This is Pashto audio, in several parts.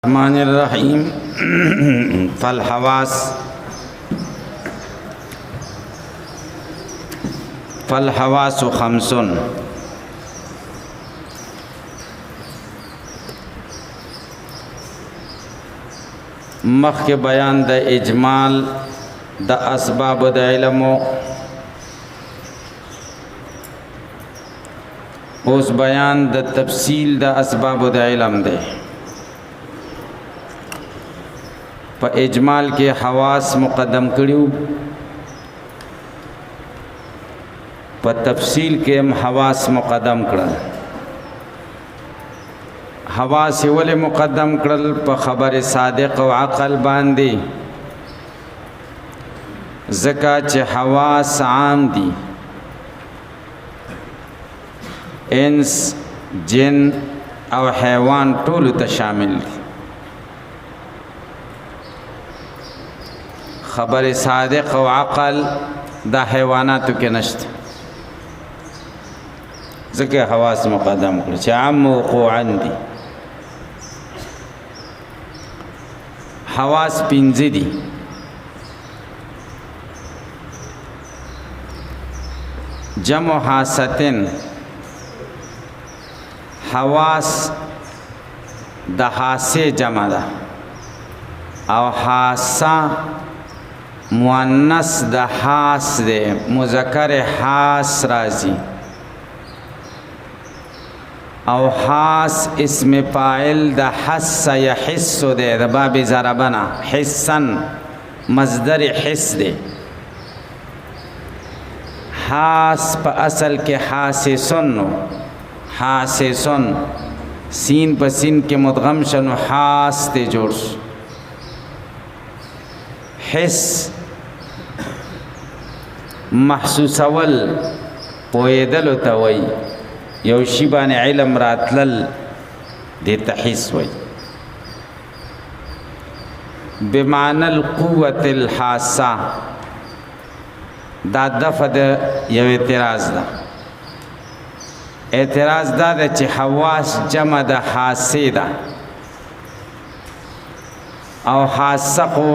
الرحمن الرحیم فالحواس خمس مخک بیان د اجمال د اسباب د علم اوس بیان د تفصیل د اسباب د علم ده په اجمال کې حواس مقدم کړیو په تفصیل کې هم حواس مقدم کړل حواس ولې مقدم کړل په خبر صادق او عقل باندې ځکه چې حواس عام دي انس جن او حیوان ټول ته شامل دي خبر صادق او عقل دا حیواناتو کې نشته ځکه حواس مقدم کړل چې عام وقوعا دي حواس پنځه دي جمع حاستن حواس د حاسه جمع ده او حاسه مؤنث د حاس ده مذکر حاس راځي او حاس اسم فاعل د حس يحس ده د باب ضربنا حسن مصدر حس ده حاس په اصل کې حاسسن حاسسن سین په سین کې مدغم شنو حاس ته جوړ حس محسوس اول پویدل ته وای یو شی باندې علم راتلل د تحس وای بمعنى القوه الحاسه دا دفع د یو اعتراض ده اعتراض دا ده چې حواس جمع د حاسه ده او حاسه خو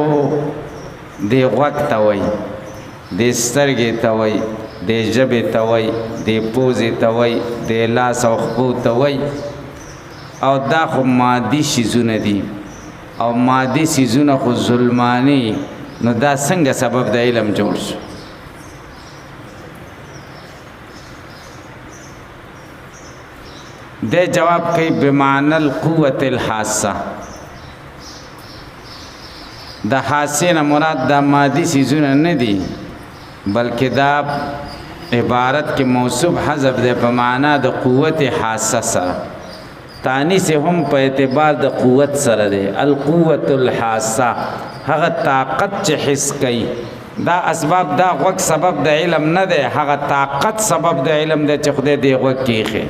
د غوږ ته وای د سترګې ته وای د ژبې ته وای د پوزې ته وای د لاس او خپو ته وای او دا خو مادي شیزونه دي او مادي شیزونه خو ظلمانی نو دا څنګه سبب د علم جوړ شو دے جواب کوي بمعنى القوة الحاسة د حاسه نه مراد د مادي سيزونه نه دي بلکې دا عبارت کې موصوف حذف ده په معنا د قوت حاسه سره تانی سے هم په اعتبار د قوت سره ده القوة الحاسه هغه طاقت چې حس کوي دا اسباب دا وق سبب د علم نه ده هغه طاقت سبب د علم ده چې خدای دی وق کیخه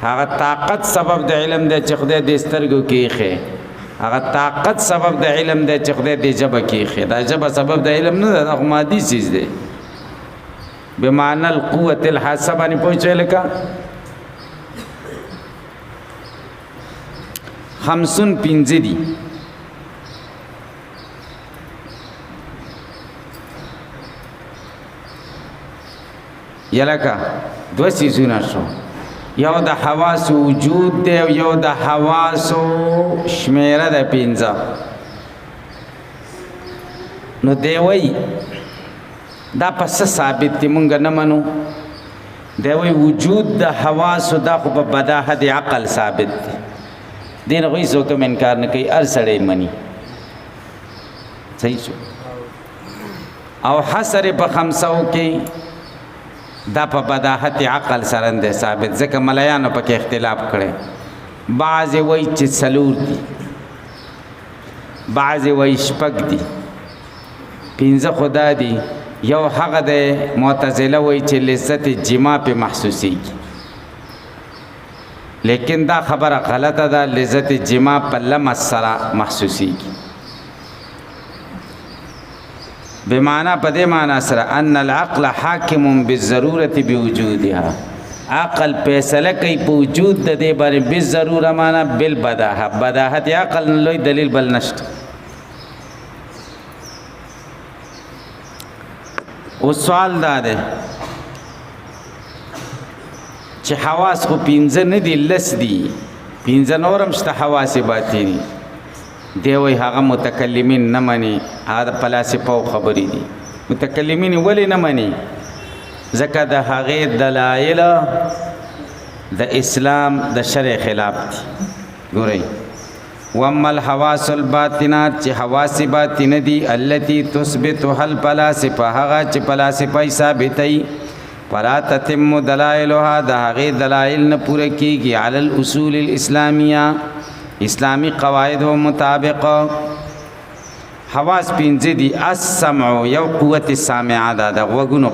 هغه طاقت سبب د علم د چې خدای د سترګو کیخه هغه طاقت سبب د علم د چې خدای د جبه کیخه دا جبه سبب د علم نه ده هغه مادي چیز ده بمعنى القوه الحاسه باندې پوښتنه لکه 55 دي یلکه دو سيزونه شو یو د حواس وجود دی او یو د حواس شمیره د پینځه نو دی وای دا پس ثابت دی مونږ نه منو دی وای وجود د حواس د خو په بداهه د عقل ثابت دی دین غوي څوک انکار نه کوي ار سړی مني صحیح شو او حسر په خمسو کې دا په بداحت عقل سره ده ثابت ځکه ملایانو پکې اختلاف کړي بعض وای چې سلور دي بعض وای شپږ دي پنځه خدا دي یو هغه د معتزله وای چې لذت جما په محسوسيږي لیکن دا خبره غلطه ده لذت جما په لمس سره محسوسيږي بمعنى پدې معنا سره ان العقل حاکم بالضروره بوجودها عقل فیصله کوي په وجود د دې باندې بالضروره معنا بالبداهه بداهت عقل نه لوی دلیل بل نشته او سوال دا ده چې حواس خو پنځه نه دي لس دي پنځه نورم شته حواس باطني دی وای هغه متکلمین نه مني هغه د فلسفو خبرې دي متکلمین ولې نه مني ځکه د هغې دلایل د اسلام د شرع خلاف دي ګورئ واما الحواس الباطنات چې حواس باطنه دي التي تثبتها الفلاسفه هغه چې فلاسفه ثابتوي فلا تتم دلائلها د هغې دلایل نه پوره کیږي علی الاصول الاسلامیه اسلامی قواعد و مطابق حواس پنځه دي السمع یو قوت سامعه ده د غوږونو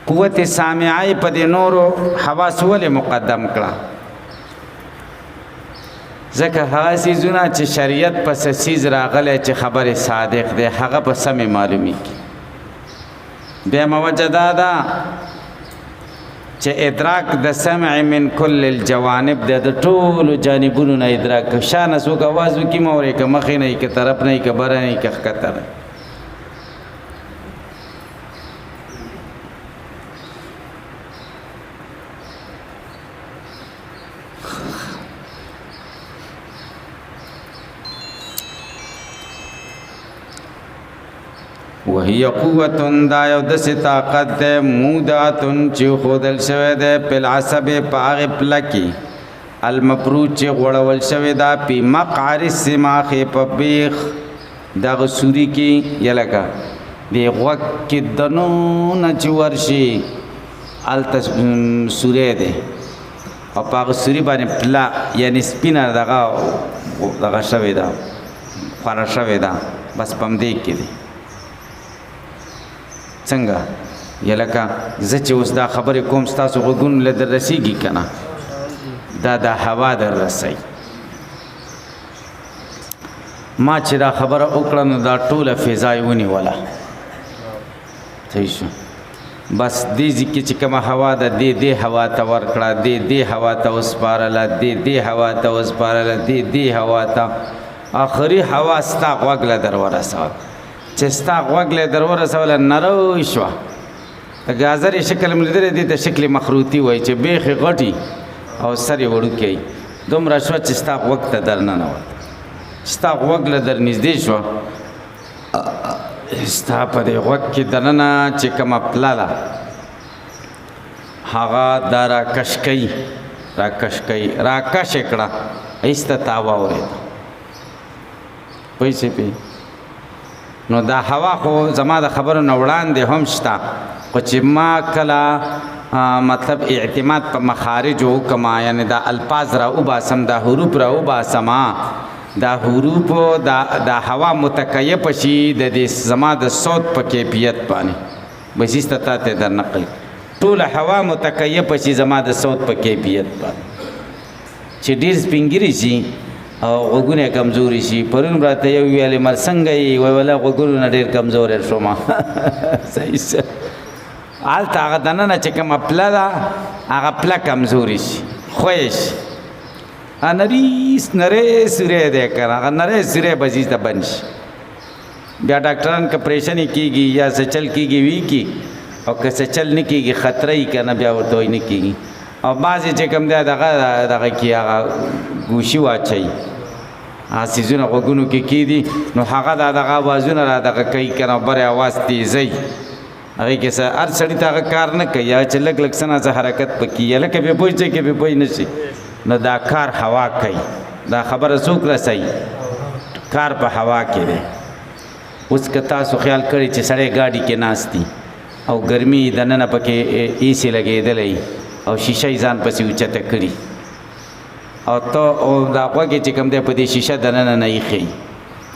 قوت سامعه په دې نورو حواس ولې مقدم کړه ځکه هغه څیزونه چې شریعت پس څیز راغلی چې خبره صادق دی هغه په سمې معلومیږي بیا موجه دا ده چې ادراک د سمع من کل الجوانب د ټولو جانبونو نه ادراک شانه څوک اواز وکړي مورې که مخې نه که طرف نه که بره نه که ښکته نه وهي قوة دا یو داسې طاقت ده مودعتن چې ښودل شوی دی په العصب په هغې پله کې المفروض چې غوړول شوی ده په مقعر السماخ په بیخ دغه سوري کې یا لکه دې غوږ کې دنونه چې ورشي هلته سوری دی او په هغه سوري باندې پله یعنې سپینه دغه شوې ده خوره شوې ده بس په همدې کې دی څنګه یا لکه زه چې اوس دا خبرې کوم ستاسو غوږونو له در رسیږي که نه دا د هوا در رسوي ما چې دا خبره وکړه نو دا ټوله فضا یې ونیوله صحیح شو بس دې ځای کې چې کومه هوا ده دې هوا ته ورکړه دې هوا ته وسپارله دې هوا ته وسپارله دې هوا ته آخري هوا ستا غوږ له در ورسوه چې ستا غوږ له در ورسوله نری شوه د ګازرې شکل مې لیدلی دې ته شکل مخروطي وایي چې بیخې غټي او سر یې وړوکی دومره شوه چې ستا غوږ ته در ننوت ستا غوږ له در نږدې شوه ستا په دې غوږ کې دننه چې کومه پله ده هغه دا راکش کوي راکش یې کړه ایسته تا واورېده پوه شوې نو دا هوا خو زما د خبرو نه وړاندې هم شته خو چې ما کله مطلب اعتماد په مخارجو وکړم یعنې دا الفاظ را وباسم دا حروف را وباسم دا حروف دا هوا متکیف شي د دې زما د صوت په کیفیت باندې بس ایسته تا ته در نقل ټوله هوا متکیف شي زما د صوت په کیفیت باندې چې ډېر سپینګیري شي او غوږونه کمزوري شي پرون راته یو ویلې مر څنګه یې وایي ولا غوږونو نه ډېر کمزوری شوم صحیح څه هلته هغه دننه چې کومه پله ده هغه پله کمزوري شي خوی شي نری سوری دی که نه هغه نری سوری به ځي ته بند شي بیا ډاکټران که پریشنې کېږي یا سچل کېږي وي کی او که سچل نه کېږي خطره یي که نه بیا ورته وایي نه کېږي او بعضې چې کوم دی دغه کې هغه ګوشي واچوي هغه څیزونه غوږونو کې کېدي نو هغه دغه اوازونه را دغه کوي که نه برې اواز تیزوي هغې کې هر سړي ته هغه کار نه کوي یا چې لږ لږ څه نه څه حرکت پکې یا لکه پې پوه شي که پې پوه نه شي نو دا کار هوا کوي دا خبره څوک رسوي کار په هوا کې دی اوس که تاسو خیال کړئ چې سړی ګاډي کې ناست دي او ګرمي دننه پکې ایسي لګېدلی او شیشه یې ځان پسې اوچته کړي او ته او دا غوږ یې چې کوم دی په دې شیشه دننه نه ایښی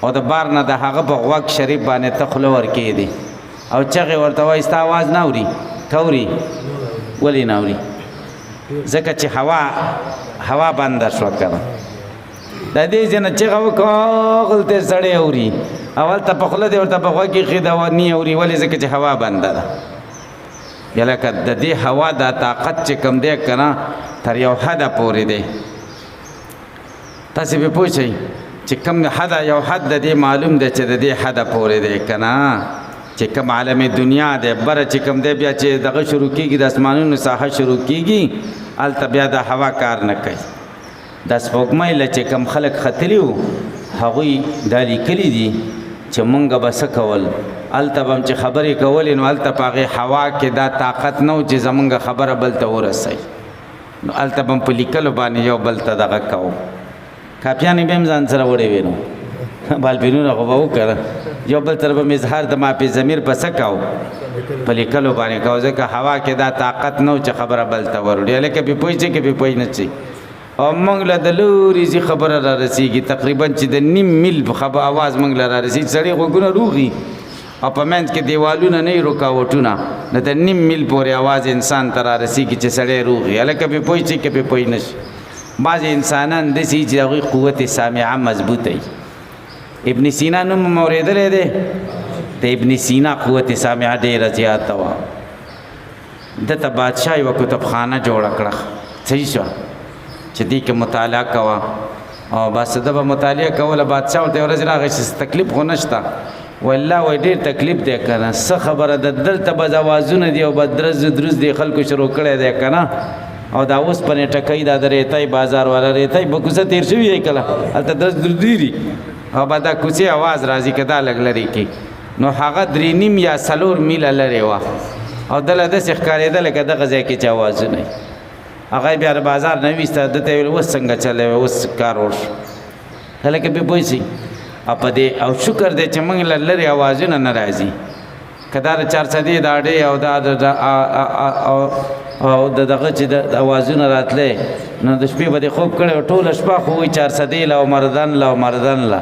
او د بار نه د هغه په غوږ شریف باندې ته خوله ورکېدې او چغې ورته وایي ستا اواز نه اوري که اوري ولې نه اوري ځکه چې هوا بنده شوه که نه د دې ځای نه چغه وکړه هغلته سړی اوري او هلته په خوله دی ورته په غوږ کې ایښې ده نه اوري ولې ځکه چې هوا بنده ده یا لکه د دې هوا دا طاقت چې کم دی که نه تر یو حده پورې دی. تاسې پرې پوه شئ چې کم حده یو حد د دې معلوم دی چې د دې حده پورې دی که نه، چې کم عالم دنیا دی بره چې کم دی بیا چې دغه شروع کېږي د اسمانونو ساحه شروع کېږي هلته بیا د هوا کار نه کوي. د سپوږمۍ له چې کم خلک ختلي وو هغوی دا لیکلي دي چې مونږ به څه کول، هلته به هم چې خبرې کولې نو هلته په هغې هوا کې دا طاقت نه و چې زمونږ خبره بل ته ورسوي، نو هلته به هم په لیکلو باندې یو بل ته دغه کوو. کاپیانې به هم ځان سره وړې وې نو بالپینونه خو به وکړه، یو بل سره به مې اظهار د مافي ضمیر په څه کوو، په لیکلو باندې کوو، ځکه هوا کې دا طاقت نه و چې خبره بل ته وروړي. هلکه پې پوه شي که پې پوه نه شي. او موږ له د لورې ځي خبره را رسېږي تقریبا چې د نیم میل اواز موږ له را رسېږي، سړی غوږونه روغي او په منځ کې دیوالونه نه وي رکاوټونه، نو د نیم میل پورې اواز انسان ته را رسېږي چې سړی روغي. هلکه پې پوه شي که پې پوه نه شي. بعضې انسانان داسې چې هغوی قوت سامعه مضبوطه وي. ابن سینا نوم مو اورېدلی دی؟ د ابن سینا قوت سامعه ډېره زیاته وه. ده ته بادشاه یوه کتابخانه جوړه کړه، صحیح شوه چې دې کې مطالعه کوه او بس ده به مطالعه کوله. بادشاه ورته یوه ورځ راغی چې تکلیف خو نشته، والله وایي ډېر تکلیف دی که نه، څه خبره ده دلته به اوازونه دي او به درز دي خلکو شروع کړی دی که نه، او دا اوسپنې ټکۍ دا د ریتۍ بازار والا ریتۍ به کوڅه تېر شوي دی کله هلته درز او به دا کوڅې اواز راځي که دا لږ لرې کړي، نو هغه 3.5 یا 4 میله لرې وه او دله داسې ښکارېده لکه دغه ځای کې چې اوازونه وي. هغه بیا د بازار نه ویسته، ده ته یې ویل اوس څنګه چلی وی، اوس کار وشو. هلکه پې پوه شي. او په دې او شکر دی چې موږ له لرې اوازونه نه راځي، که دا د چارسدې د اډې او دا او دغه چې د اوازونه راتلی نو د شپې به دې خوب کړی او ټوله شپه خو وایي چارسدې له او مردن له او مردن له،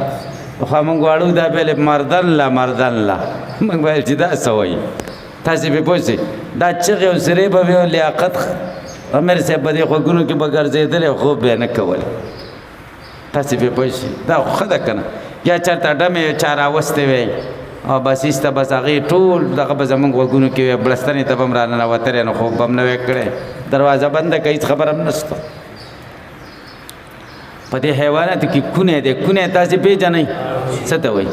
خو موږ واړو دا بیا مردن له مردن له، موږ ویل چې دا څه وایي. تاسې پې پوه شئ. دا چغې او سرې به وي او لیاقت امیر صاحب به دې غوږونو کې به ګرځېدلی او خوب به یې نه کولی. تاسې پې پوه شئ. دا خو ښه ده که نه. یا چېرته ډمې چا راوستې وی او بس ایسته بس هغې ټول دغه به زمونږ غوږونو کې وی، بړستنې ته به هم راننوتلی نو خوب به هم نه وی کړی، دروازه بنده که هېڅ خبره هم نشته. په دې حیواناتو کې کونی دی. کونی تاسې پېژنئ څه ته وایي؟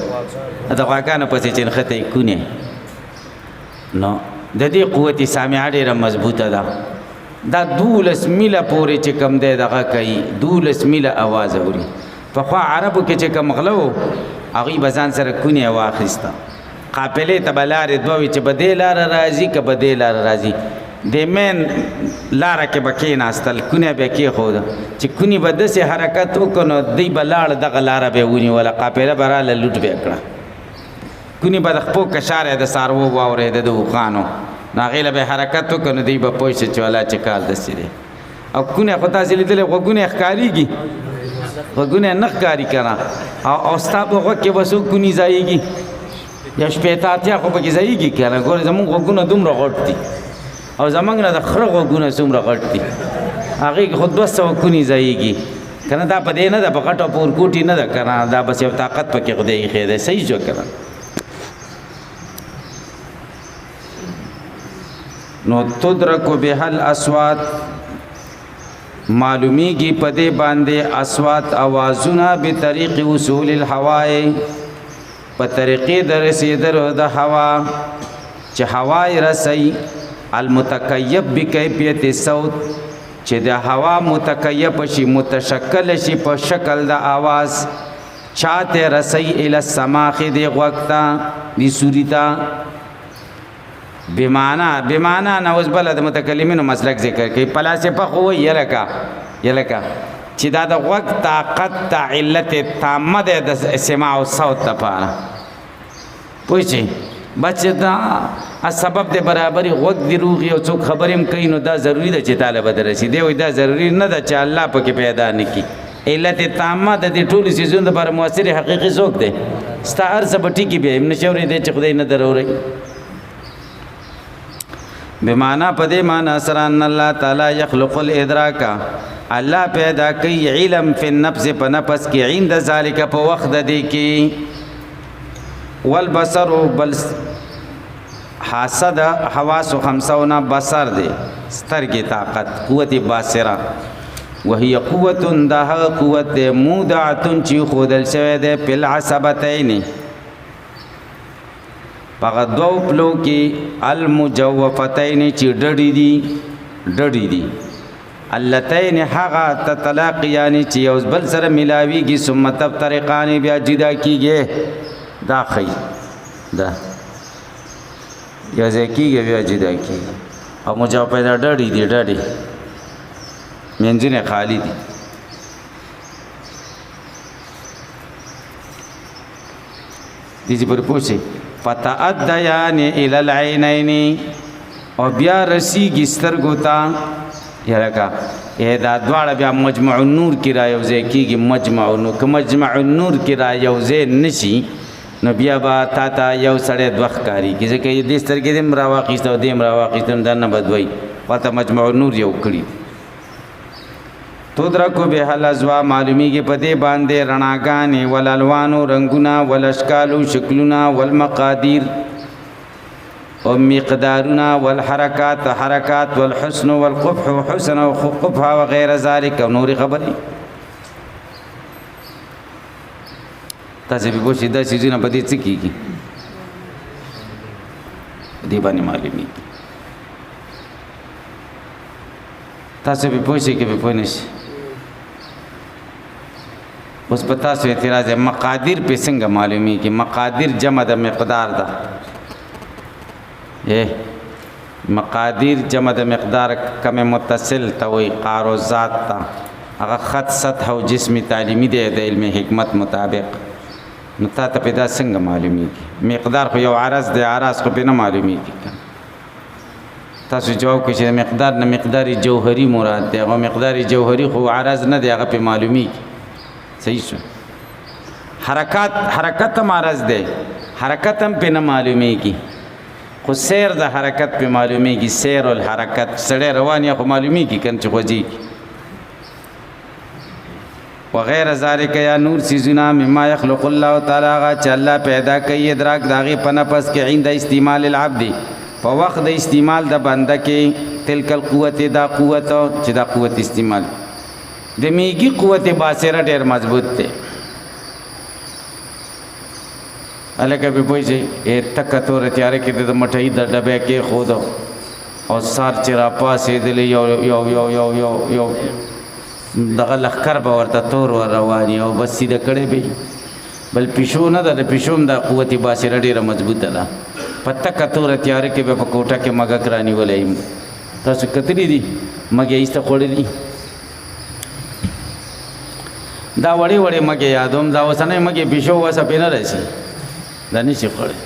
د غواګانو پسې چې نښتی کونی. نو د دې قوت سامعه ډېره مضبوطه ده. دا 12 میله پورې چې کم دی دغه کوي، 12 میله اواز اوري. پخوا عربو کې چې کم غله وو هغوی به ځان سره کونی واخیسته، قافلې ته به لارې دوه وي چې به دې لاره راځي که به دې لاره راځي، د مین لاره کې به کېناستل، کونی به یې کېښوده چې کونی به داسې حرکت وکړو نو دوی به لاړ دغه لاره به یې ونیوله، قافله به راله لوټ به یې کړه. کونی به د خپو کشار د څاروو واورېده د اوښانو، نو هغې له به یې حرکت وکړو نو دوی به پوه شي چې والله چې کال داسې دی. او کونی خو تاسې لیدلی غوږونه یې ښکارېږي، غوږونه یې نه ښکاري که نه، او ستا په غوږ کې به څو کوني ځایېږي، یا 80 خو پکې ځایېږي که نه. ګورې زمونږ غوږونه دومره غټ دي او زمونږ نه د خره غوږونه څومره غټ دي، هغې کې خو 200 کوني ځایېږي که نه. دا په دې نه ده، په غټو په ورکوټي نه ده که نه، دا بس یو طاقت پکې خدای ایښی دی. صحیح شو که نه. نو تدرک بها الاصوات، معلومیږي په دې باندې اصوات اوازونه به طریق وصول الهواء، په طریقې د رسیدلو د هوا، چې هوا یې رسي المتکیف بکیفیت الصوت، چې د هوا متکیف شي متشکل شي په شکل د آواز، چاته رسي الی السماع د غوږ ته د سوري ته. بمعنی نوز بل د متکلمینو مسلک ذکر کوي. فلاسفه خو وایي یلکه چې دا د غوږ طاقت ته علت تامه ده د سماع او صوت لپاره. پوه شئ. بس دا سبب د برابري غوږ دی روغي او څوک خبرې هم کوي نو دا ضروري ده چې طالب ته رسي. دی وایي دا ضروري نه ده چې الله پکې پیدا نه کړي. علت تامه د دې ټولو څیزونو لپاره مؤثر حقیقي څوک دی؟ ستا هر څه به ټیکي بیا هم نشي اورېدی چې خدای نه دروروي. بمعنی په دې معنی سره ان الله تعالی یخلق الادراک، الله پیدا کوي علم فی النفس په نفس کې، عند ذالک په وخت د دې کې، والبصر بل حاسد حواس خمسونه بصر دی سترګې طاقت قوت باصره وهي قوت دا هغه قوت دی مودعتن چې خودل شوی دی په العصبتین پغه دو پلو کې المجوفتین چې ډډې دي اللتین هغه تطلاقیان چې یو بل سره ملاویږي ثم تفترقان بیا جدا کیږي دا خی دا یا ځکیږي بیا جدا کیږي او مجوفه دا ډډې منځونه خالی دي دې پر پوښي فتعدیان الی العینین او بیا رسیږي سترګو ته یلکه دا دواړه بیا مجمع النور کې را یوځای کېږي مجمع النور که مجمع النور کې را یوځای نشي نو بیا به تا ته یو سړی دوه ښکارېږي ځکه دې سترګې دې هم راواخیسته او دې هم راواخیسته دا نه بدوي پته مجمع النور یو کړي تدرکو به الازوا معلومیږي په دې باندې رڼاګانې والالوانو رنګونه والاشکالو شکلونه والمقادیر او مقدارنا والحرکات حرکات والحسن والقبح وحسن وقبح وغير ذلك نور خبري تاسو به پوښتنه د سيزونه په دې څه کیږي دې باندې معلومي تاسو به پوښتنه کې به پوښتنه اوس په تاسو اعتراض مقادیر په څنګه معلومي کې مقادیر جمع د مقدار ده مقادیر جمع د مقدار کم متصل توي قار ذات تا هغه خط سطح او جسمی تعلیمی دی د علم حکمت مطابق نو تا ته پیدا څنګه معلومی کی مقدار خو یو عرض دی عرض خو به نه معلومی کی تاسو جواب کوئ چې مقدار نه مقدار جوهری مراد دی هغه مقدار جوهری خو عرض نه دی هغه په معلومی کی صحیح شو حرکت هم عرض دی حرکت هم په نه معلومی کی خو سیر د حرکت په معلومی کی سیر الحرکت سړی روان یا خو معلومی کی کنه چې خوځي وغیر ذالک یا نور سیزنا مما یخلق الله تعالی غا چې الله پیدا کوي ادراک داغي پنپس کې عند استعمال العبد په وخت د استعمال د بنده کې تلک القوت دا قوت چې دا قوت استعمال د میږي قوت باصره ډیر مضبوط ده الکه به پوجي تک تور تیار کې د مټۍ د ډبه کې خود او سار چې را پاسې دلی یو دغه لخر به ورته تور رواني او بس سیده کړي به بل پښو نه د پښوم د قوت باصره ډیره مضبوطه ده پته کتور تیار کې به په کوټه کې مګه کرانی ولې تاسو کتلی دي مګه ایسته خوړې دي دا وړي مګه یادوم دا وسنه مګه پښو وسه پینې راشي دا نشي خوړې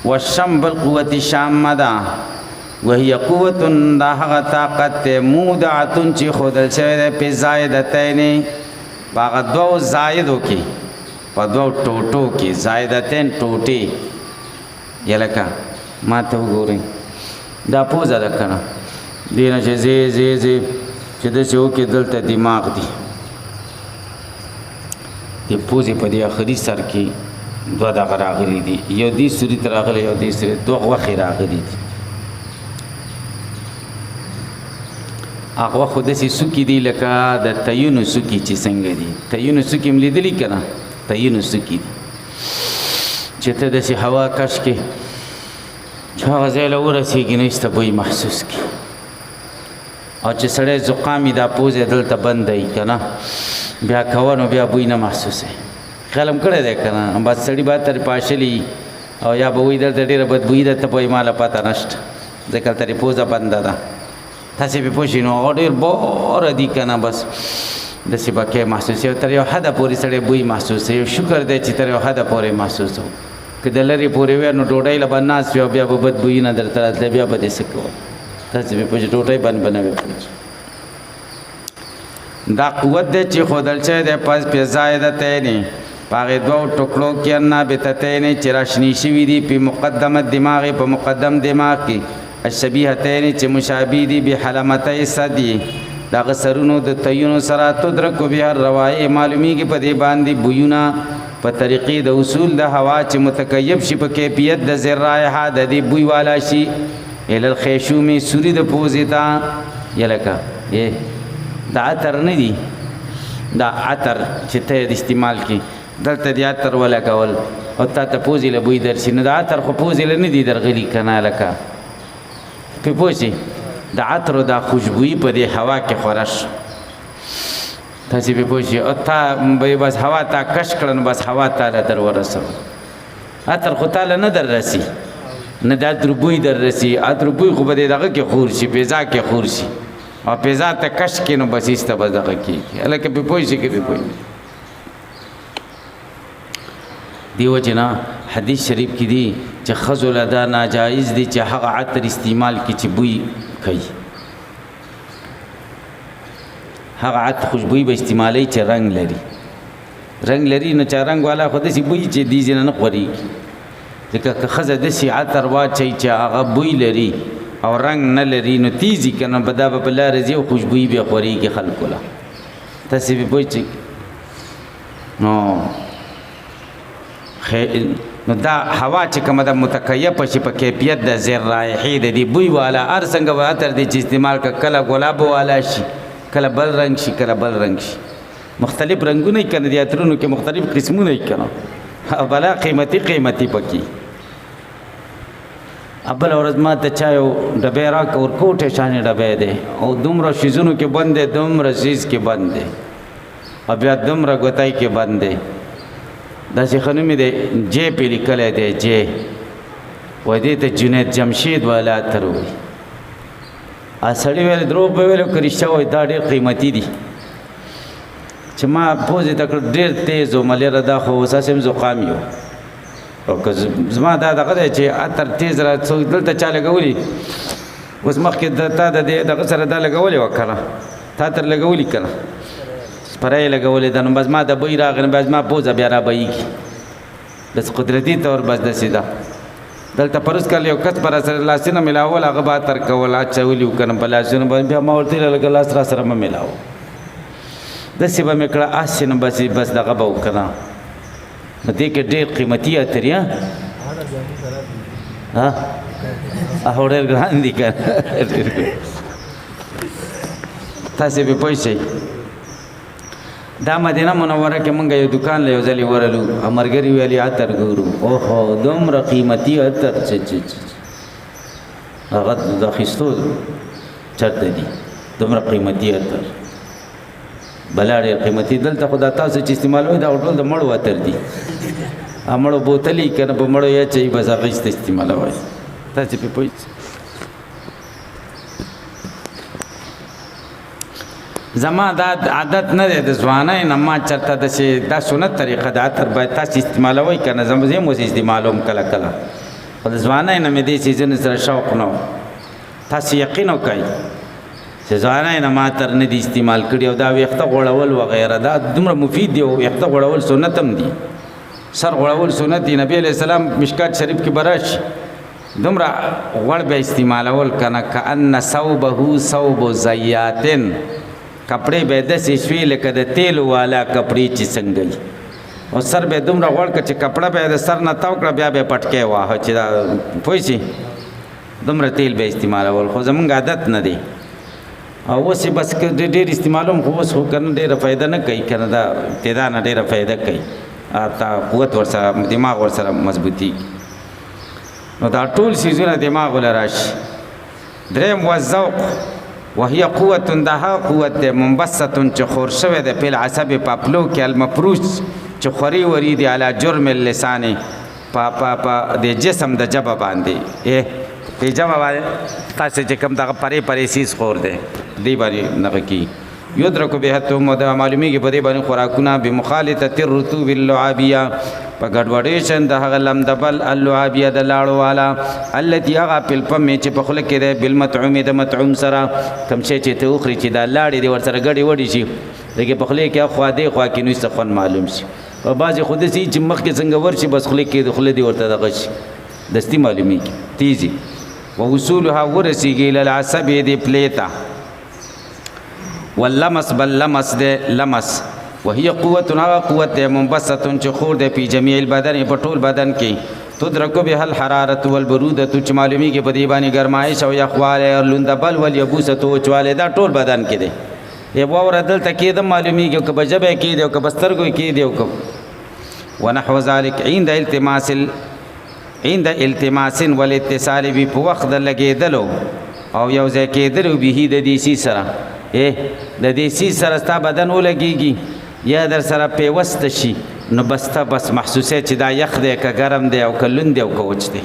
وشم بالقوت شامه ده وهي قوت دا هغه طاقت مودعتن چې خودل شوی ده په زائدتین باغ دو زائدو کې په دو ټوټو کې زائدتین ټوټي یلکه ما ته وګورئ دا پوزه ده کنه دینه چې زی چې د شو کې دلته دماغ دی د پوزې په دې اخري سر کې دوه دغه راغلي دي یو دې سوري تر راغلي یو دې سوري دوه وخت راغلي دي هغه خو داسې سوکي دي لکه د تیونو سوکي چې څنګه دي تیونو سوکي هم لیدلي که نه تیونو سوکي دي چې ته داسې هوا کش کې چې هغه ځای له ورسېږي نو ایسته بوی محسوس کړي او چې سړی زقامي دا پوزې دلته بندوي که نه بیا کوه نو بیا بوی نه محسوسوي خیال هم کړی دی که نه بس سړي به ترې پاشلي او یا به وایي دلته ډېره بدبویي ده ته به وایي ما له پته نشته ځکه ترې پوزه بنده ده تاسې پې پوه شئ نو هغه ډېر بوره دي که نه بس داسې به کې محسوسوي او تر یو حده پورې سړی بوی محسوسوي یو شکر دی چې تر یو حده پورې محسوسو که د لرې پورې وی نو ډوډۍ له به ناست وي او بیا به بدبویي نه درته راتلی بیا به دې څه کوه تاسې پې پوه شئ ډوډۍ باندې به نه وي دا قوت دی چې ښودل شوی دی پس پې زایدتین په هغې دوو ټوکړو کې نابتتین چې راشني شوي دي په مقدمه دماغ په مقدم دماغ کې الشبیهتین چې مشابه دي بحلمتي صدی دغه سرونو د تیونو سره تدرک بها الروائع معلومیږي په دې باندې بویونه په طریقې د اصول د هوا چې متکیف شي په کیفیت د ذرایحه د دې بوی والا شي ال الخیشوم سوری د پوزې ته یلکه دا عطر نه دی دا عطر چې ته د استعمال کی دلته د عطر ولا کول او تا ته پوزې له بوی درشي نو د عطر خو پوزې له نه دی درغلي کنه لکه په پوزې د عطر د خوشبوئی په دې هوا کې خورش تاسو په پوزې او تا به بس هوا تا کش کړن بس هوا تا در ورسو عطر خو تعالی نه در رسی نه د عطر بوی در رسی عطر بوی خو به دغه کې خور شي پیزا کې خور شي او پیزا ته کش کې نو بس ایسته به دغه کېږي هلکه په پوزې کې په پوزې دیو جنا حدیث شریف کې دی چې خزل ادا ناجایز دي چې هغه عطر استعمال کی چې بوی کوي هغه عطر خوشبوئی به استعمالي چې رنگ لري نو چې رنگ والا خو داسې بوی چې دي ځنه نه خوريږي ځکه که خزه داسې عطر واچي چې هغه بوی لري او رنگ نه لري نو تیزی کنه بدا په لار ځي او خوشبوئی به خوريږي خلکو لا تاسې به پوه چې نو دا هوا چې کومه د متکیف شي په کیفیت د ذرایحې د دې بوی والا هر څنګه به عطر دی چې استعمال کله ګلاب والا شي کله بل رنگ شي کله بل رنگ شي مختلف رنگونه کنه د عطرونو کې مختلف قسمونه کنه بلا قیمتي پکې ابل ورځ ما ته چا یو ډبې راک اور کوټه شانې ډبې دی او دومره شیزونو کې بند دی دومره شیز کې بند دی او بیا دومره ګوتای کې بند دی داسې خنومې دی جې پې لیکلی دی جې وایي دې ته جنید جمشید والا عطر وایي سړي ویل دروغ به ویلو که رښتیا وایي دا ډېر قیمتي دي چې ما پوزې ته کړ ډېر تیز و ملیره دا خو اوس هسې هم زقام یو او که زما دا دغه دی چې عطر تیز را څوک دلته چا لګولي اوس مخکې تا د دې دغه سره دا لګولې وه که نه تا عطر لګولي که نه سپری لګولې ده نو بس ما د بوی راغی نو بس ما پوزه بیا را بهیږي بس قدرتي طور بس داسې ده دلته پروس کال یو کس پر سره لاسونه ملاول هغه به عطر کول اچولي و که نه په لاسونو باندې بیا ما ورته ویل لکه لاس را سره مه ملاوه داسې به مې کړه هسې نو بس دغه به و که نه نو دې کې ډېر قیمتي عطر یا هغه ډېر ګران دي که تاسې پې پوه شئ دا مدینه منوره کې مونږ یو دکان له یو ځلې ورلو ملګري ویلي عطر ګورو اوهو دومره قیمتي عطر هغه د اخیستو چرته دي دومره قیمتي عطر بلا ډېر قیمتي دلته خو دا تاسو چې استعمالوئ دا ټول د مړو عطر دي مړو بوتلې که نه په مړو یا چي بس هغه ایسته استعمالوئ تاسې پې پوه زما دا عادت نه دی د ځوانۍ نه ما چېرته داسې دا سنت طریقه د عطر باید تاسې استعمالوئ که نه زه هم اوس استعمالوم کله کله خو د ځوانۍ نه مې دې څیزونو سره شوق نه و تاسې یقین وکئ چې ځوانۍ نه ما عطر نه دي استعمال کړي او دا ویښته غوړول وغیره دا دومره مفید دی او ویښته غوړول سنت هم دي سر غوړول سنت دي نبی علیه السلام مشکات شریف کې به راشي دومره غوړ به استعمالول که نه کأن ثوبه ثوب زیاتن کپڑے به داسې شوي لکه د تیلو والا کپړې چې څنګه وي او سر به دومره غوړ کړه چې کپړه به د سر نه تاو کړه بیا به پټکی واهه چې دا پوه شي دومره تیل به استعمالول خو زمونږ عادت نه دی او اوس یې بس ډېر استعمالوم خو اوس خو که نه ډېره فایده نه کوي که نه دا ابتدا نه ډېره فایده کوي قوت ورسره دماغ ورسره مضبوطېږي نو دا ټول څیزونه دماغ له راشي دریم والذوق وهي قوة دها قوة منبسط چې خور شوی د پیل عصب پاپلو کې المفروش چې خوري وری دی علی جرم اللسان په د جسم د جبه باندې په جبه باندې تاسو چې کوم دغه پرې سیس خور دی دی باندې نغه کی یدرک به ته مو د معلومیږي په دې باندې خوراکونه به مخالطه الرطوب اللعابیه په ګډوډیشن د هغه لمدبل اللعابیه د لاړو والا التي هغه په پم چې په خله کې د بالمطعوم د مطعوم سره کم شي چې ته اخري چې د لاړې د ور سره ګډي وډي شي دغه په خله کې خوا دی خوا کې نو څه معلوم شي او بعض خود سي چې مخ کې څنګه ورشي بس خله کې د خله دی ورته دغه شي دستی معلومیږي تیزي ووصولها ورسیږي الى العصب د پلیتا واللمس بل لمس ده لمس وهي قوت هغه قوت دی منبسطه چې خور دی په جميع البدن په ټول بدن کې تدرک به الحرارت والبرودت چې معلومیږي په دې باندې ګرمایش او یخواله او لوندبل ول یبوسه او چواله دا ټول بدن کې دی یو ور دلته کې د معلومیږي که بجبه کې دی او که بسترګو کې دی او که ونحو ذلك عند التماس والاتصال به په وخت د لګېدلو او یو ځای کېدلو به د دې سي سره د دې سي سره ستا بدن ولګېږي یا در سره پیوست شي نو بسته بس محسوسه چې دا یخ دی که ګرم دی او که لوند دی او که وچ دی